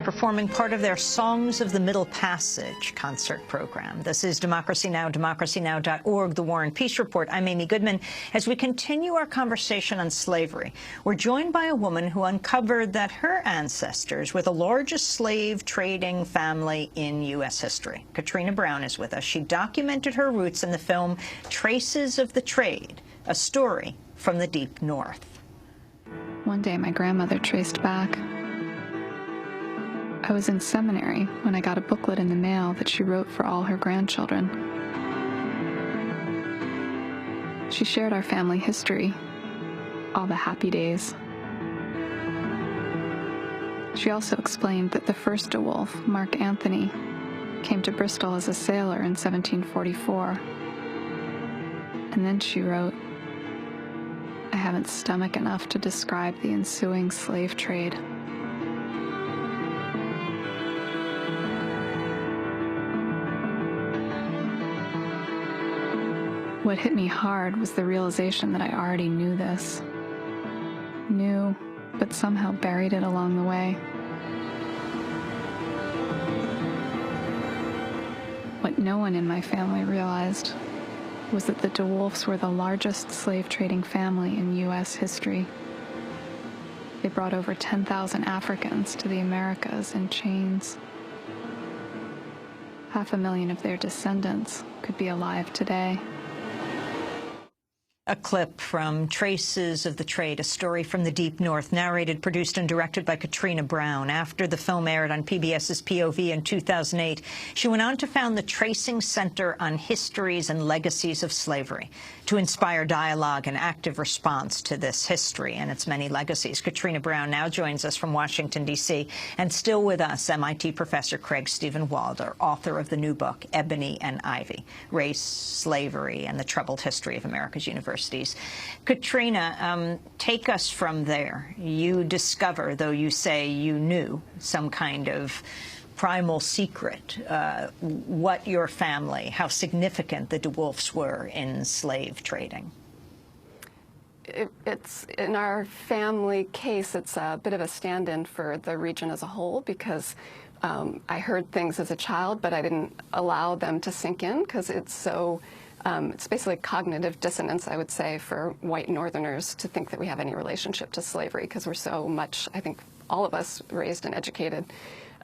performing part of their Songs of the Middle Passage concert program. This is Democracy Now!, democracynow.org, The War and Peace Report. I'm Amy Goodman. As we continue our conversation on slavery, we're joined by a woman who uncovered that her ancestors were the largest slave trading family in U.S. history. Katrina Brown is with us. She documented her roots in the film Traces of the Trade, a story from the Deep North. One day, my grandmother traced back. I was in seminary when I got a booklet in the mail that she wrote for all her grandchildren. She shared our family history, all the happy days. She also explained that the first DeWolf, Mark Anthony, came to Bristol as a sailor in 1744. And then she wrote, I haven't stomach enough to describe the ensuing slave trade. What hit me hard was the realization that I already knew this. Knew, but somehow buried it along the way. What no one in my family realized was that the DeWolfs were the largest slave trading family in U.S. history. They brought over 10,000 Africans to the Americas in chains. 500,000 of their descendants could be alive today. A clip from Traces of the Trade, a story from the Deep North, narrated, produced, and directed by Katrina Brown. After the film aired on PBS's POV in 2008, she went on to found the Tracing Center on Histories and Legacies of Slavery to inspire dialogue and active response to this history and its many legacies. Katrina Brown now joins us from Washington, D.C., and still with us, MIT professor Craig Stephen Walder, author of the new book, Ebony and Ivy, Race, Slavery, and the Troubled History of America's Universities. Katrina, take us from there. You discover, though you say you knew, some kind of primal secret, what your family, how significant the DeWolfs were in slave trading. It's in our family case, it's a bit of a stand-in for the region as a whole, because I heard things as a child, but I didn't allow them to sink in, because it's so it's basically cognitive dissonance, I would say, for white Northerners to think that we have any relationship to slavery, because we're so much, I think, all of us raised and educated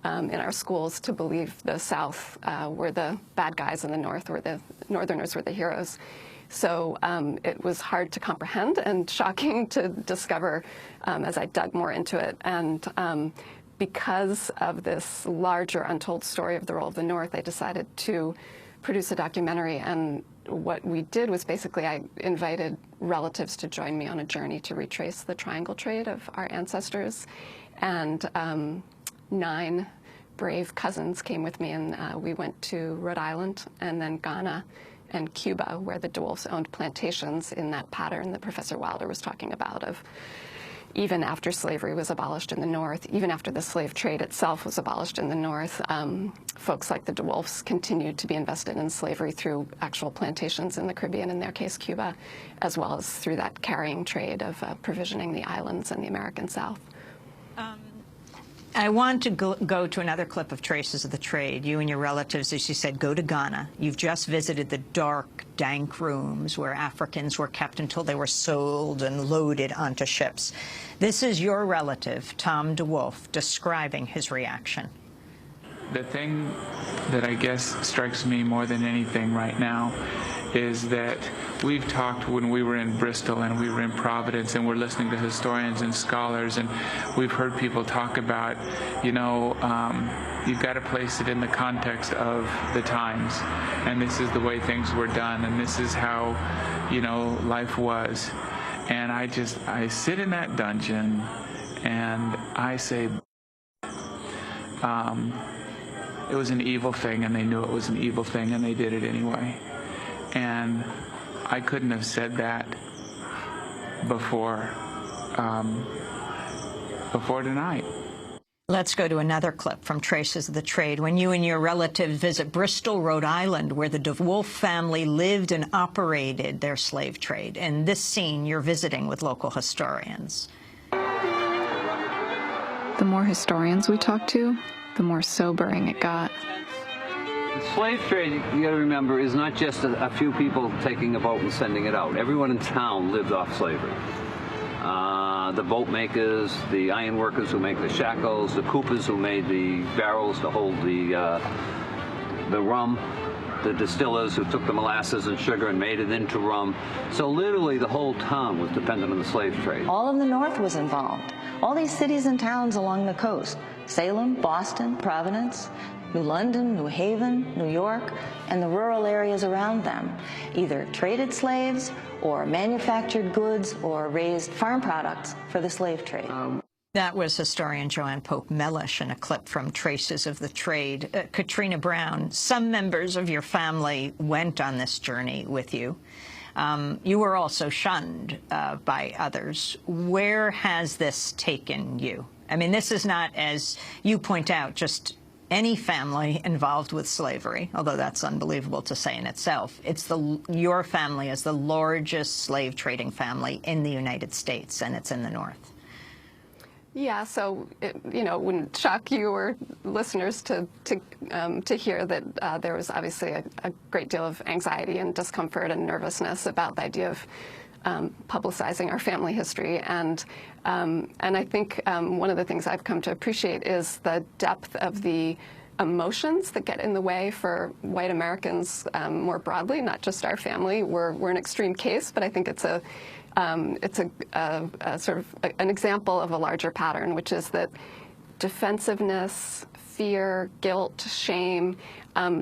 in our schools to believe the South were the bad guys and the North were the Northerners were the heroes. So it was hard to comprehend and shocking to discover as I dug more into it. And because of this larger untold story of the role of the North, I decided to produce a documentary. And what we did was basically I invited relatives to join me on a journey to retrace the triangle trade of our ancestors. And 9 brave cousins came with me, and we went to Rhode Island and then Ghana and Cuba, where the DeWolfs owned plantations in that pattern that Professor Wilder was talking about of even after slavery was abolished in the North, even after the slave trade itself was abolished in the North, folks like the DeWolfs continued to be invested in slavery through actual plantations in the Caribbean, in their case Cuba, as well as through that carrying trade of provisioning the islands and the American South. I want to go to another clip of Traces of the Trade. You and your relatives, as you said, go to Ghana. You've just visited the dark, dank rooms where Africans were kept until they were sold and loaded onto ships. This is your relative, Tom DeWolf, describing his reaction. The thing that I guess strikes me more than anything right now is that we've talked when we were in Bristol and we were in Providence, and we're listening to historians and scholars, and we've heard people talk about, you know, you've got to place it in the context of the times, and this is the way things were done, and this is how, you know, life was. And I sit in that dungeon and I say, it was an evil thing, and they knew it was an evil thing, and they did it anyway. And I couldn't have said that before tonight. Let's go to another clip from Traces of the Trade, when you and your relatives visit Bristol, Rhode Island, where the DeWolf family lived and operated their slave trade. In this scene, you're visiting with local historians. the more historians we talked to, the more sobering it got. The slave trade, you got to remember, is not just a few people taking a boat and sending it out. Everyone in town lived off slavery. The boat makers, the iron workers who make the shackles, the coopers who made the barrels to hold the rum, the distillers who took the molasses and sugar and made it into rum. So literally the whole town was dependent on the slave trade. All of the North was involved. All these cities and towns along the coast, Salem, Boston, Providence, New London, New Haven, New York, and the rural areas around them, either traded slaves or manufactured goods or raised farm products for the slave trade. That was historian Joanne Pope Mellish in a clip from Traces of the Trade. Katrina Brown, some members of your family went on this journey with you. You were also shunned by others. Where has this taken you? I mean, this is not, as you point out, just any family involved with slavery, although that's unbelievable to say in itself. It's your family is the largest slave trading family in the United States, and it's in the North. Yeah, so it wouldn't shock you or listeners to hear that there was obviously a great deal of anxiety and discomfort and nervousness about the idea of publicizing our family history, and I think one of the things I've come to appreciate is the depth of the emotions that get in the way for white Americans more broadly, not just our family. We're an extreme case, but I think it's a sort of an example of a larger pattern, which is that defensiveness, fear, guilt, shame,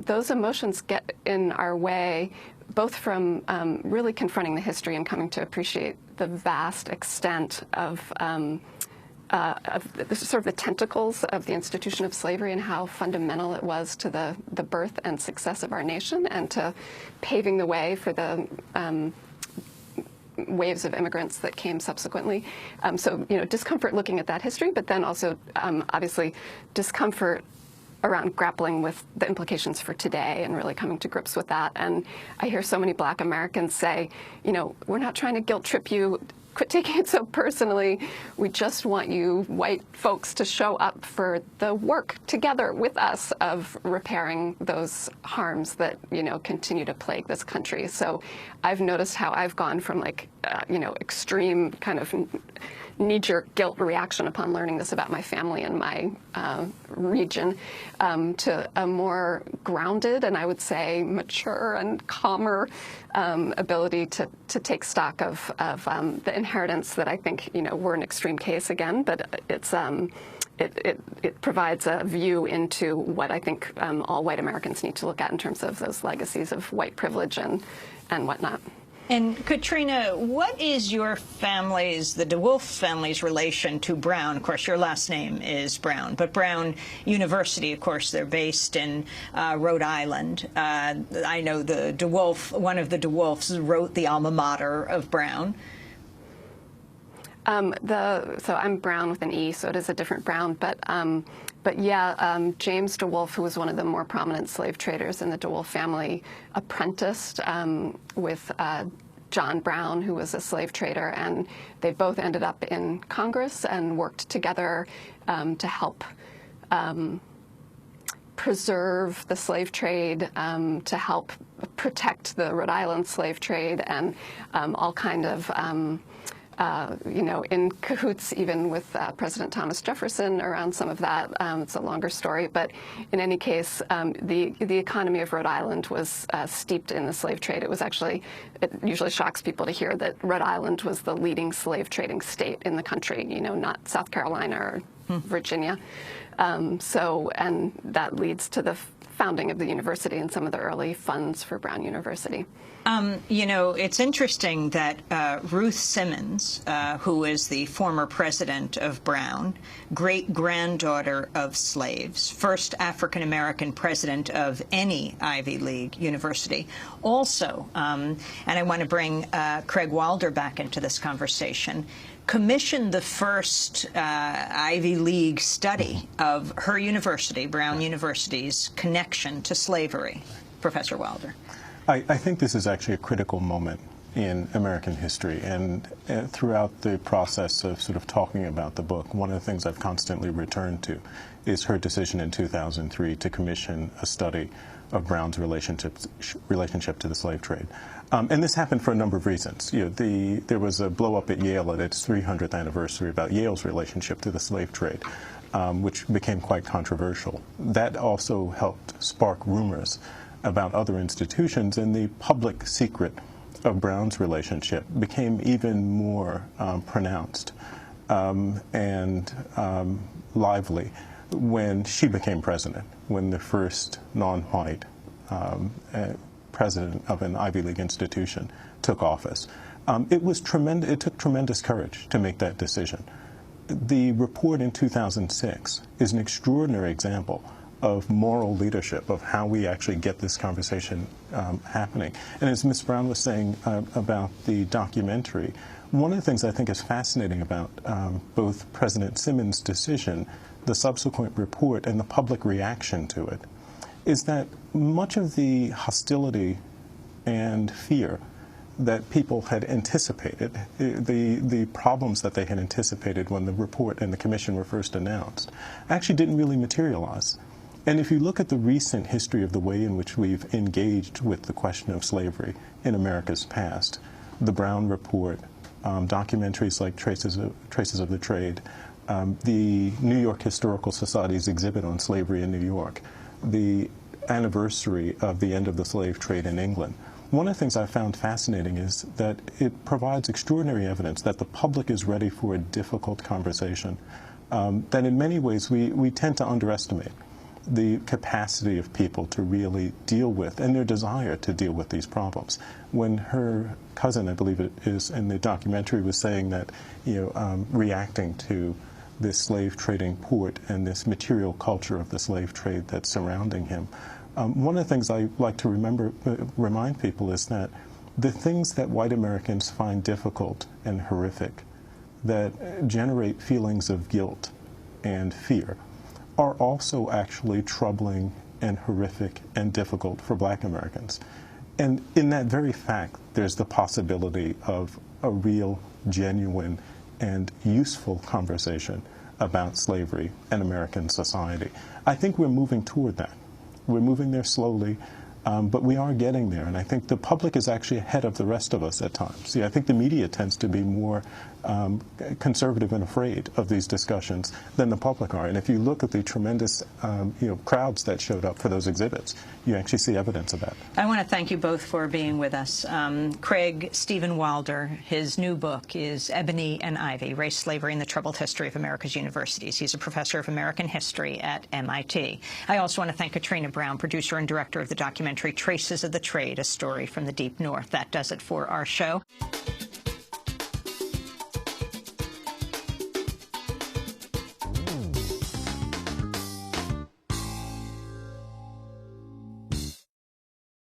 those emotions get in our way, both from really confronting the history and coming to appreciate the vast extent of sort of the tentacles of the institution of slavery and how fundamental it was to the birth and success of our nation, and to paving the way for the waves of immigrants that came subsequently. So, discomfort looking at that history, but then also, obviously, discomfort around grappling with the implications for today and really coming to grips with that. And I hear so many Black Americans say, we're not trying to guilt trip you. Quit taking it so personally. We just want you white folks to show up for the work together with us of repairing those harms that, continue to plague this country. So I've noticed how I've gone from extreme kind of knee-jerk guilt reaction upon learning this about my family and my region to a more grounded and I would say mature and calmer ability to take stock of the inheritance that I think we're an extreme case again, but it's it provides a view into what I think all white Americans need to look at in terms of those legacies of white privilege and whatnot. And Katrina, what is your family's, the DeWolf family's relation to Brown? Of course, your last name is Brown, but Brown University, of course, they're based in Rhode Island. I know the DeWolf, one of the DeWolfs wrote the alma mater of Brown. So I'm Brown with an E, so it is a different Brown, but yeah, James DeWolf, who was one of the more prominent slave traders in the DeWolf family, apprenticed with John Brown, who was a slave trader, and they both ended up in Congress and worked together to help preserve the slave trade, to help protect the Rhode Island slave trade, and all kind of in cahoots even with President Thomas Jefferson around some of that. It's a longer story, but in any case, the economy of Rhode Island was steeped in the slave trade. It was actually, it usually shocks people to hear that Rhode Island was the leading slave trading state in the country, not South Carolina or Virginia. And that leads to the founding of the university and some of the early funds for Brown University. It's interesting that Ruth Simmons, who is the former president of Brown, great-granddaughter of slaves, first African-American president of any Ivy League university, also, and I want to bring Craig Wilder back into this conversation, commissioned the first Ivy League study of her university, Brown University's connection to slavery. Professor Wilder. I think this is actually a critical moment in American history. And throughout the process of sort of talking about the book, one of the things I've constantly returned to is her decision in 2003 to commission a study of Brown's relationship to the slave trade. And this happened for a number of reasons. You know, there was a blow-up at Yale at its 300th anniversary about Yale's relationship to the slave trade, which became quite controversial. That also helped spark rumors about other institutions, and the public secret of Brown's relationship became even more pronounced and lively when she became president, when the first non-white president of an Ivy League institution took office. It took tremendous courage to make that decision. The report in 2006 is an extraordinary example of moral leadership, of how we actually get this conversation happening. And as Ms. Brown was saying about the documentary, one of the things I think is fascinating about both President Simmons' decision, the subsequent report, and the public reaction to it, is that much of the hostility and fear that people had anticipated, the problems that they had anticipated when the report and the commission were first announced, actually didn't really materialize. And if you look at the recent history of the way in which we've engaged with the question of slavery in America's past, the Brown Report, documentaries like Traces of the Trade, the New York Historical Society's exhibit on slavery in New York, the anniversary of the end of the slave trade in England, one of the things I found fascinating is that it provides extraordinary evidence that the public is ready for a difficult conversation, that in many ways we tend to underestimate the capacity of people to really deal with, and their desire to deal with, these problems. When her cousin, I believe it is in the documentary, was saying that, reacting to this slave trading port and this material culture of the slave trade that's surrounding him, one of the things I like to remind people is that the things that white Americans find difficult and horrific, that generate feelings of guilt and fear, are also actually troubling and horrific and difficult for black Americans. And in that very fact, there's the possibility of a real, genuine, and useful conversation about slavery and American society. I think we're moving toward that. We're moving there slowly, but we are getting there. And I think the public is actually ahead of the rest of us at times. See, I think the media tends to be more conservative and afraid of these discussions than the public are. And if you look at the tremendous crowds that showed up for those exhibits, you actually see evidence of that. I want to thank you both for being with us. Craig Stephen Wilder, his new book is Ebony and Ivy, Race, Slavery, and the Troubled History of America's Universities. He's a professor of American history at MIT. I also want to thank Katrina Brown, producer and director of the documentary Traces of the Trade, A Story from the Deep North. That does it for our show.